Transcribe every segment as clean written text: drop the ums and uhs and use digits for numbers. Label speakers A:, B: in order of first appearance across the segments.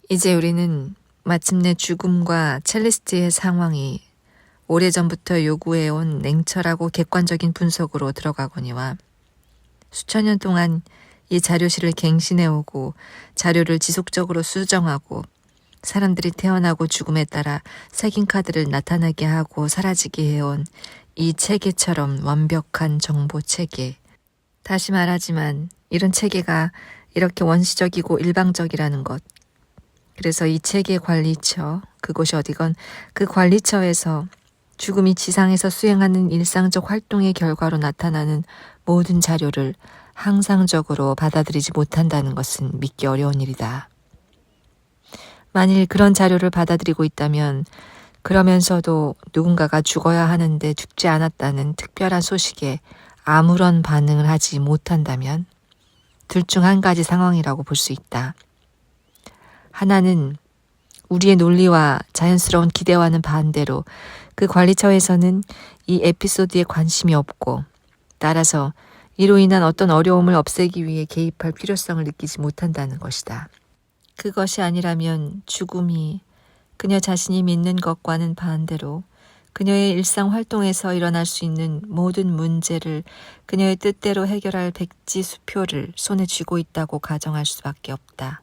A: 이제 우리는 마침내 죽음과 첼리스트의 상황이 오래전부터 요구해온 냉철하고 객관적인 분석으로 들어가거니와 수천 년 동안 이 자료실을 갱신해오고 자료를 지속적으로 수정하고 사람들이 태어나고 죽음에 따라 새긴 카드를 나타나게 하고 사라지게 해온 이 체계처럼 완벽한 정보 체계. 다시 말하지만 이런 체계가 이렇게 원시적이고 일방적이라는 것. 그래서 이 체계 관리처, 그곳이 어디건 그 관리처에서 죽음이 지상에서 수행하는 일상적 활동의 결과로 나타나는 모든 자료를 항상적으로 받아들이지 못한다는 것은 믿기 어려운 일이다. 만일 그런 자료를 받아들이고 있다면 그러면서도 누군가가 죽어야 하는데 죽지 않았다는 특별한 소식에 아무런 반응을 하지 못한다면 둘 중 한 가지 상황이라고 볼 수 있다. 하나는 우리의 논리와 자연스러운 기대와는 반대로 그 관리처에서는 이 에피소드에 관심이 없고 따라서 이로 인한 어떤 어려움을 없애기 위해 개입할 필요성을 느끼지 못한다는 것이다. 그것이 아니라면 죽음이 그녀 자신이 믿는 것과는 반대로 그녀의 일상 활동에서 일어날 수 있는 모든 문제를 그녀의 뜻대로 해결할 백지수표를 손에 쥐고 있다고 가정할 수밖에 없다.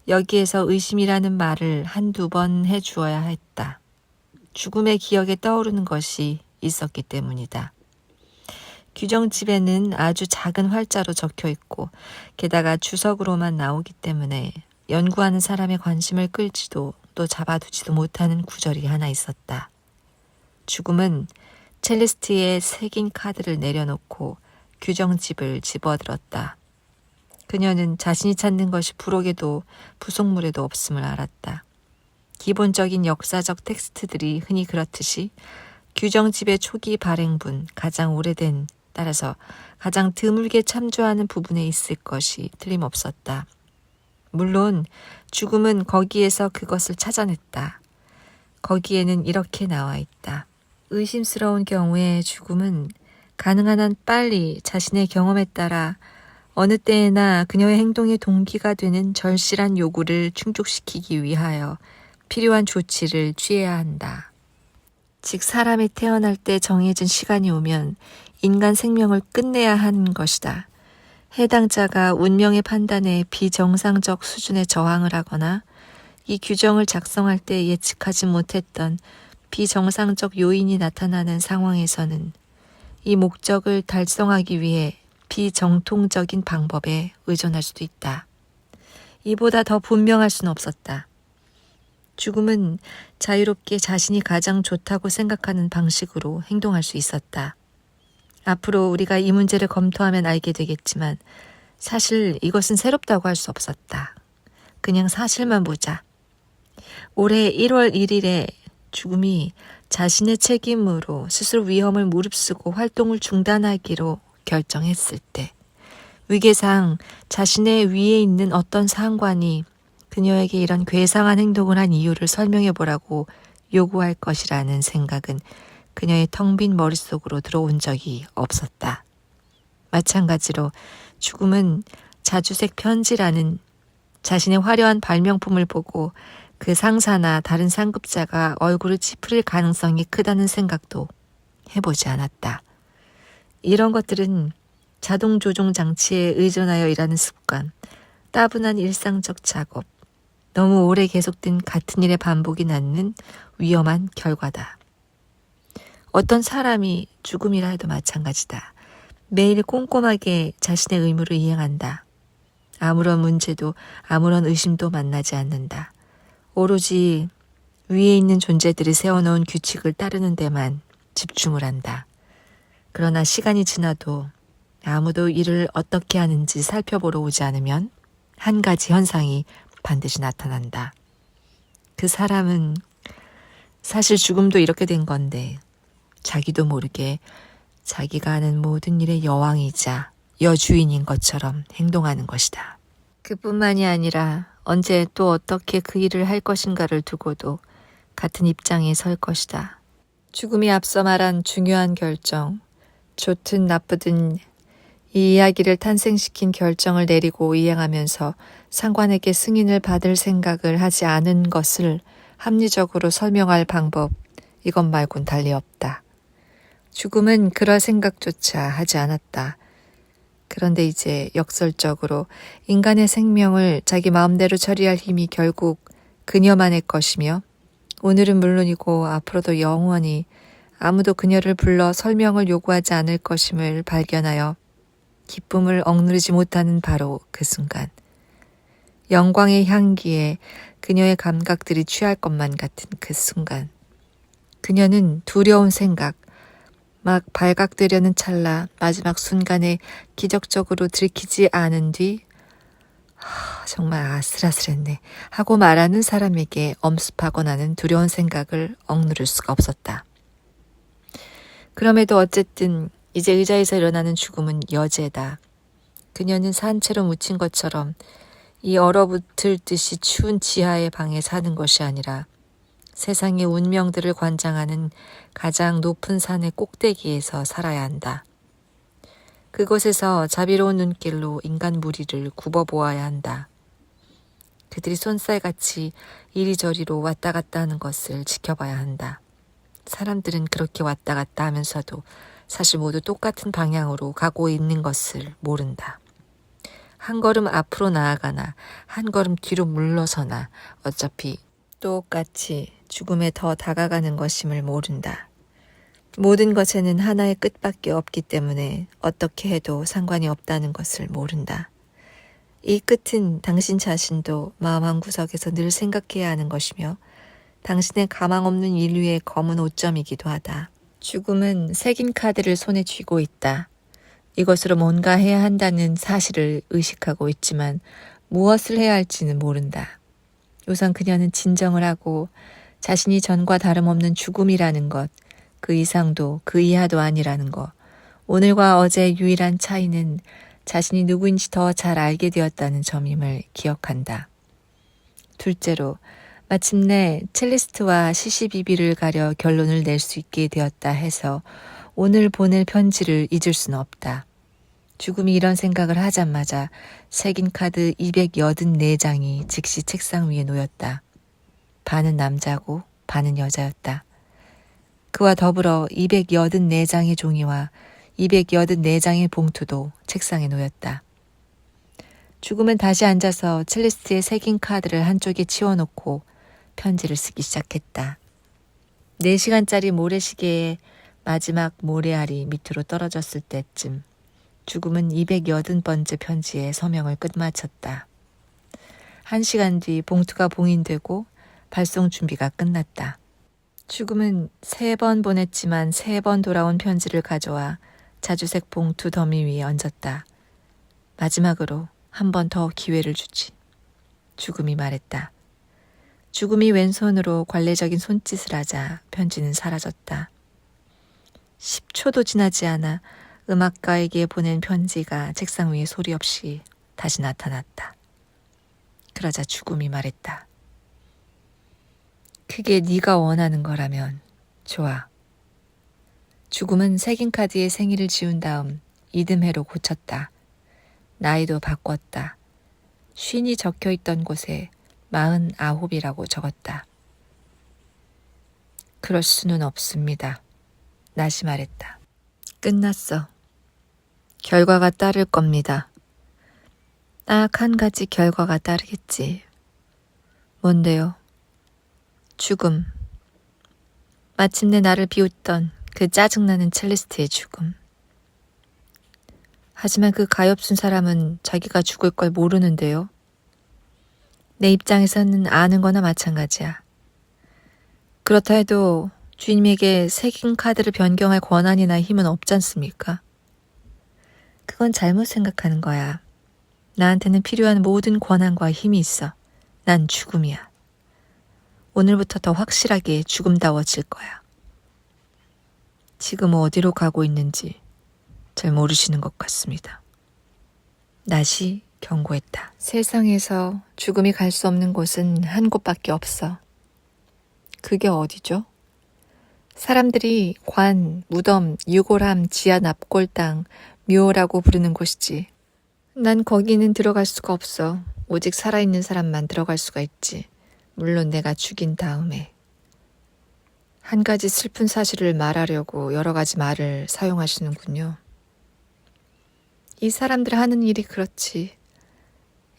A: 여기에서 의심이라는 말을 한두 번 해주어야 했다. 죽음의 기억에 떠오르는 것이 있었기 때문이다. 규정집에는 아주 작은 활자로 적혀 있고 게다가 주석으로만 나오기 때문에 연구하는 사람의 관심을 끌지도 또 잡아두지도 못하는 구절이 하나 있었다. 죽음은 첼리스트에 새긴 카드를 내려놓고 규정집을 집어들었다. 그녀는 자신이 찾는 것이 부록에도 부속물에도 없음을 알았다. 기본적인 역사적 텍스트들이 흔히 그렇듯이 규정집의 초기 발행분, 가장 오래된, 따라서 가장 드물게 참조하는 부분에 있을 것이 틀림없었다. 물론 죽음은 거기에서 그것을 찾아냈다. 거기에는 이렇게 나와 있다. 의심스러운 경우에 죽음은 가능한 한 빨리 자신의 경험에 따라 어느 때에나 그녀의 행동의 동기가 되는 절실한 요구를 충족시키기 위하여 필요한 조치를 취해야 한다. 즉 사람이 태어날 때 정해진 시간이 오면 인간 생명을 끝내야 하는 것이다. 해당 자가 운명의 판단에 비정상적 수준의 저항을 하거나 이 규정을 작성할 때 예측하지 못했던 비정상적 요인이 나타나는 상황에서는 이 목적을 달성하기 위해 비정통적인 방법에 의존할 수도 있다. 이보다 더 분명할 수는 없었다. 죽음은 자유롭게 자신이 가장 좋다고 생각하는 방식으로 행동할 수 있었다. 앞으로 우리가 이 문제를 검토하면 알게 되겠지만 사실 이것은 새롭다고 할 수 없었다. 그냥 사실만 보자. 올해 1월 1일에 죽음이 자신의 책임으로 스스로 위험을 무릅쓰고 활동을 중단하기로 결정했을 때 위계상 자신의 위에 있는 어떤 상관이 그녀에게 이런 괴상한 행동을 한 이유를 설명해 보라고 요구할 것이라는 생각은 그녀의 텅 빈 머릿속으로 들어온 적이 없었다. 마찬가지로 죽음은 자주색 편지라는 자신의 화려한 발명품을 보고 그 상사나 다른 상급자가 얼굴을 찌푸릴 가능성이 크다는 생각도 해보지 않았다. 이런 것들은 자동 조종 장치에 의존하여 일하는 습관, 따분한 일상적 작업, 너무 오래 계속된 같은 일의 반복이 낳는 위험한 결과다. 어떤 사람이 죽음이라 해도 마찬가지다. 매일 꼼꼼하게 자신의 의무를 이행한다. 아무런 문제도 아무런 의심도 만나지 않는다. 오로지 위에 있는 존재들이 세워놓은 규칙을 따르는 데만 집중을 한다. 그러나 시간이 지나도 아무도 이를 어떻게 하는지 살펴보러 오지 않으면 한 가지 현상이 반드시 나타난다. 그 사람은 사실 죽음도 이렇게 된 건데 자기도 모르게 자기가 하는 모든 일의 여왕이자 여주인인 것처럼 행동하는 것이다. 그뿐만이 아니라 언제 또 어떻게 그 일을 할 것인가를 두고도 같은 입장에 설 것이다. 죽음이 앞서 말한 중요한 결정, 좋든 나쁘든 이 이야기를 탄생시킨 결정을 내리고 이행하면서 상관에게 승인을 받을 생각을 하지 않은 것을 합리적으로 설명할 방법, 이것 말곤 달리 없다. 죽음은 그럴 생각조차 하지 않았다. 그런데 이제 역설적으로 인간의 생명을 자기 마음대로 처리할 힘이 결국 그녀만의 것이며 오늘은 물론이고 앞으로도 영원히 아무도 그녀를 불러 설명을 요구하지 않을 것임을 발견하여 기쁨을 억누르지 못하는 바로 그 순간. 영광의 향기에 그녀의 감각들이 취할 것만 같은 그 순간. 그녀는 두려운 생각, 막 발각되려는 찰나 마지막 순간에 기적적으로 들키지 않은 뒤 정말 아슬아슬했네 하고 말하는 사람에게 엄습하고 나는 두려운 생각을 억누를 수가 없었다. 그럼에도 어쨌든 이제 의자에서 일어나는 죽음은 여제다. 그녀는 산채로 묻힌 것처럼 이 얼어붙을 듯이 추운 지하의 방에 사는 것이 아니라 세상의 운명들을 관장하는 가장 높은 산의 꼭대기에서 살아야 한다. 그곳에서 자비로운 눈길로 인간 무리를 굽어보아야 한다. 그들이 쏜살같이 이리저리로 왔다 갔다 하는 것을 지켜봐야 한다. 사람들은 그렇게 왔다 갔다 하면서도 사실 모두 똑같은 방향으로 가고 있는 것을 모른다. 한 걸음 앞으로 나아가나 한 걸음 뒤로 물러서나 어차피 똑같이 죽음에 더 다가가는 것임을 모른다. 모든 것에는 하나의 끝밖에 없기 때문에 어떻게 해도 상관이 없다는 것을 모른다. 이 끝은 당신 자신도 마음 한구석에서 늘 생각해야 하는 것이며 당신의 가망 없는 인류의 검은 오점이기도 하다. 죽음은 새긴 카드를 손에 쥐고 있다. 이것으로 뭔가 해야 한다는 사실을 의식하고 있지만 무엇을 해야 할지는 모른다. 우선 그녀는 진정을 하고 자신이 전과 다름없는 죽음이라는 것, 그 이상도 그 이하도 아니라는 것, 오늘과 어제의 유일한 차이는 자신이 누구인지 더 잘 알게 되었다는 점임을 기억한다. 둘째로 마침내 첼리스트와 시시비비를 가려 결론을 낼 수 있게 되었다 해서 오늘 보낼 편지를 잊을 수는 없다. 죽음이 이런 생각을 하자마자 새긴 카드 284장이 즉시 책상 위에 놓였다. 반은 남자고 반은 여자였다. 그와 더불어 284장의 종이와 284장의 봉투도 책상에 놓였다. 죽음은 다시 앉아서 첼리스트의 새긴 카드를 한쪽에 치워놓고 편지를 쓰기 시작했다. 4시간짜리 모래시계의 마지막 모래알이 밑으로 떨어졌을 때쯤 죽음은 280번째 편지에 서명을 끝마쳤다. 1시간 뒤 봉투가 봉인되고 발송 준비가 끝났다. 죽음은 3번 보냈지만 3번 돌아온 편지를 가져와 자주색 봉투 더미 위에 얹었다. 마지막으로 한 번 더 기회를 주지. 죽음이 말했다. 죽음이 왼손으로 관례적인 손짓을 하자 편지는 사라졌다. 10초도 지나지 않아 음악가에게 보낸 편지가 책상 위에 소리 없이 다시 나타났다. 그러자 죽음이 말했다. 그게 네가 원하는 거라면 좋아. 죽음은 새긴 카드에 생일을 지운 다음 이듬해로 고쳤다. 나이도 바꿨다. 쉰이 적혀있던 곳에 49이라고 적었다. 그럴 수는 없습니다. 나시 말했다. 끝났어. 결과가 따를 겁니다. 딱 한 가지 결과가 따르겠지. 뭔데요? 죽음. 마침내 나를 비웃던 그 짜증나는 첼리스트의 죽음. 하지만 그 가엾은 사람은 자기가 죽을 걸 모르는데요. 내 입장에서는 아는 거나 마찬가지야. 그렇다 해도 주님에게 새긴 카드를 변경할 권한이나 힘은 없지 않습니까? 그건 잘못 생각하는 거야. 나한테는 필요한 모든 권한과 힘이 있어. 난 죽음이야. 오늘부터 더 확실하게 죽음다워질 거야. 지금 어디로 가고 있는지 잘 모르시는 것 같습니다. 나시 경고했다. 세상에서 죽음이 갈 수 없는 곳은 한 곳밖에 없어. 그게 어디죠? 사람들이 관, 무덤, 유골함, 지하 납골당, 묘라고 부르는 곳이지. 난 거기는 들어갈 수가 없어. 오직 살아있는 사람만 들어갈 수가 있지. 물론 내가 죽인 다음에. 한 가지 슬픈 사실을 말하려고 여러 가지 말을 사용하시는군요. 이 사람들 하는 일이 그렇지.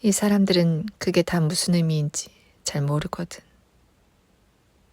A: 이 사람들은 그게 다 무슨 의미인지 잘 모르거든.